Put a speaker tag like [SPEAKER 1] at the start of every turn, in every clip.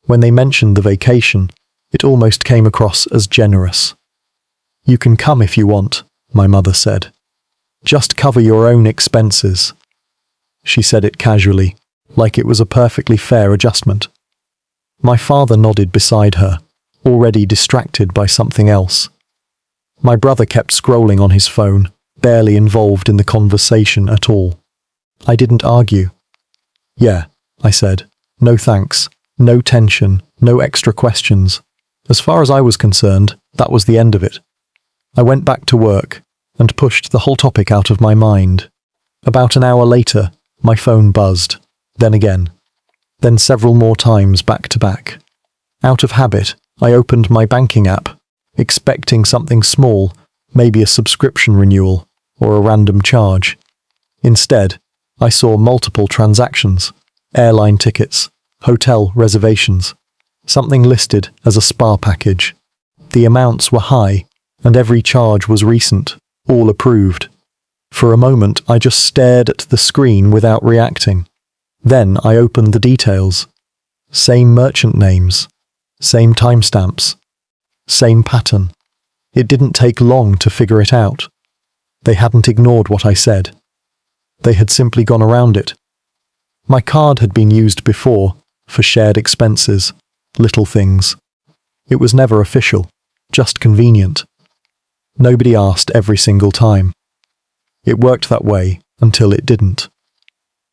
[SPEAKER 1] When they mentioned the vacation, it almost came across as generous. "You can come if you want," my mother said. "Just cover your own expenses." She said it casually, like it was a perfectly fair adjustment. My father nodded beside her, already distracted by something else. My brother kept scrolling on his phone, barely involved in the conversation at all. I didn't argue. "Yeah," I said. "No thanks. No tension, no extra questions." As far as I was concerned, that was the end of it. I went back to work and pushed the whole topic out of my mind. About an hour later, my phone buzzed, then again, then several more times back to back. Out of habit, I opened my banking app, expecting something small, maybe a subscription renewal or a random charge. Instead, I saw multiple transactions, airline tickets, hotel reservations, something listed as a spa package. The amounts were high, and every charge was recent, all approved. For a moment, I just stared at the screen without reacting. Then I opened the details. Same merchant names, same timestamps, same pattern. It didn't take long to figure it out. They hadn't ignored what I said. They had simply gone around it. My card had been used before, for shared expenses, little things. It was never official, just convenient. Nobody asked every single time. It worked that way until it didn't.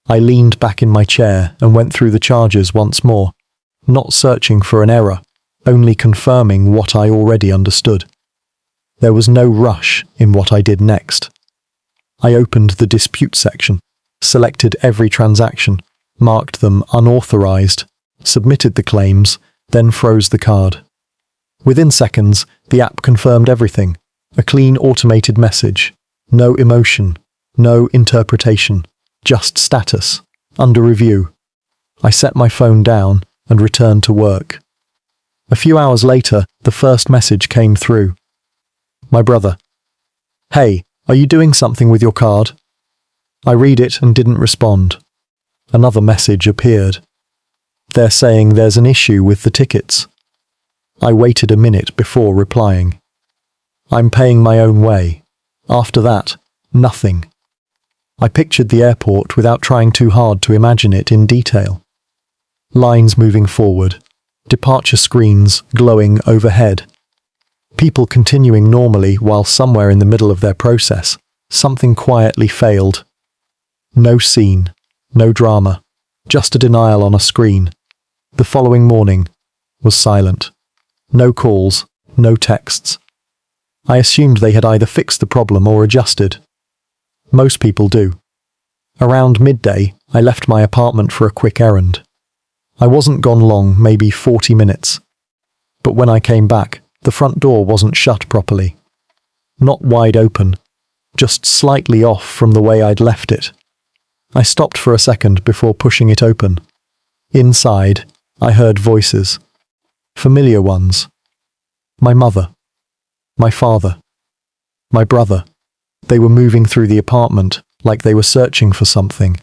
[SPEAKER 1] I leaned back in my chair and went through the charges once more, not searching for an error, only confirming what I already understood. There was no rush in what I did next. I opened the dispute section, selected every transaction, marked them unauthorized, submitted the claims, then froze the card. Within seconds, the app confirmed everything. A clean automated message. No emotion, no interpretation, just status, under review. I set my phone down and returned to work. A few hours later, the first message came through. My brother. "Hey, are you doing something with your card?" I read it and didn't respond. Another message appeared. "They're saying there's an issue with the tickets." I waited a minute before replying. "I'm paying my own way." After that, nothing. I pictured the airport without trying too hard to imagine it in detail. Lines moving forward, departure screens glowing overhead. People continuing normally while somewhere in the middle of their process, something quietly failed. No scene, no drama, just a denial on a screen. The following morning was silent. No calls, no texts. I assumed they had either fixed the problem or adjusted. Most people do. Around midday, I left my apartment for a quick errand. I wasn't gone long, maybe 40 minutes. But when I came back, the front door wasn't shut properly. Not wide open, just slightly off from the way I'd left it. I stopped for a second before pushing it open. Inside, I heard voices. Familiar ones. My mother. My father. My brother. They were moving through the apartment like they were searching for something,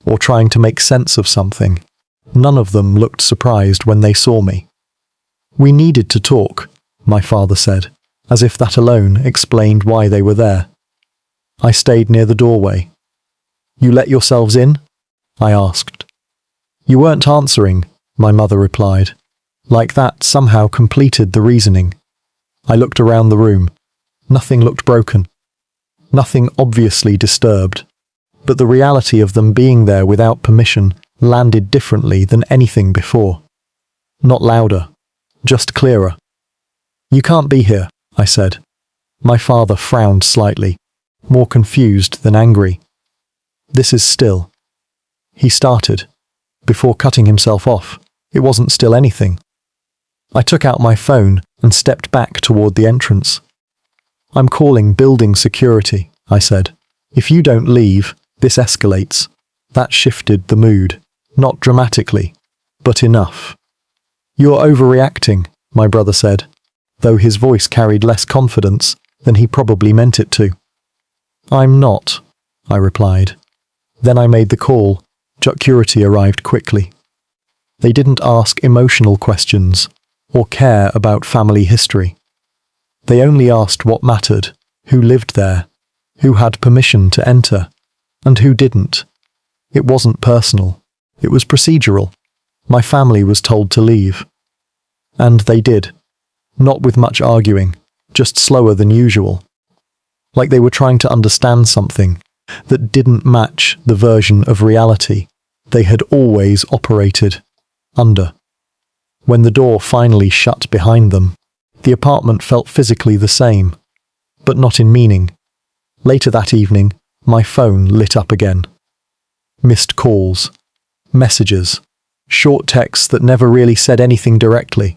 [SPEAKER 1] or trying to make sense of something. None of them looked surprised when they saw me. "We needed to talk," my father said, as if that alone explained why they were there. I stayed near the doorway. "You let yourselves in?" I asked. "You weren't answering," my mother replied. Like that somehow completed the reasoning. I looked around the room. Nothing looked broken. Nothing obviously disturbed. But the reality of them being there without permission landed differently than anything before. Not louder, just clearer. "You can't be here," I said. My father frowned slightly, more confused than angry. "This is still." He started, before cutting himself off. It wasn't still anything. I took out my phone and stepped back toward the entrance. "I'm calling building security," I said. "If you don't leave, this escalates." That shifted the mood, not dramatically, but enough. "You're overreacting," my brother said, though his voice carried less confidence than he probably meant it to. "I'm not," I replied. Then I made the call. Security arrived quickly. They didn't ask emotional questions or care about family history. They only asked what mattered, who lived there, who had permission to enter, and who didn't. It wasn't personal. It was procedural. My family was told to leave. And they did. Not with much arguing, just slower than usual. Like they were trying to understand something that didn't match the version of reality they had always operated under. When the door finally shut behind them, the apartment felt physically the same, but not in meaning. Later that evening, my phone lit up again. Missed calls, messages, short texts that never really said anything directly,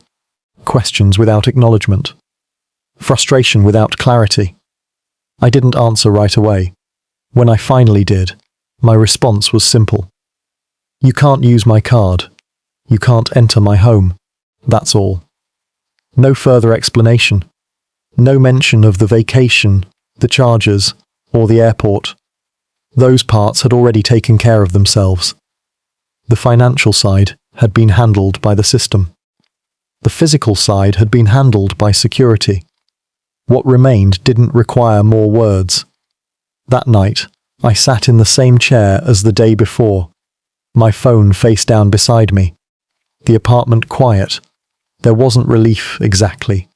[SPEAKER 1] questions without acknowledgement, frustration without clarity. I didn't answer right away. When I finally did, my response was simple. You can't use my card. You can't enter my home. That's all. No further explanation. No mention of the vacation, the charges, or the airport. Those parts had already taken care of themselves. The financial side had been handled by the system. The physical side had been handled by security. What remained didn't require more words. That night, I sat in the same chair as the day before, my phone face down beside me, the apartment quiet. There wasn't relief exactly,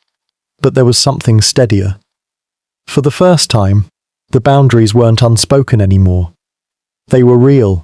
[SPEAKER 1] but there was something steadier. For the first time, the boundaries weren't unspoken anymore. They were real,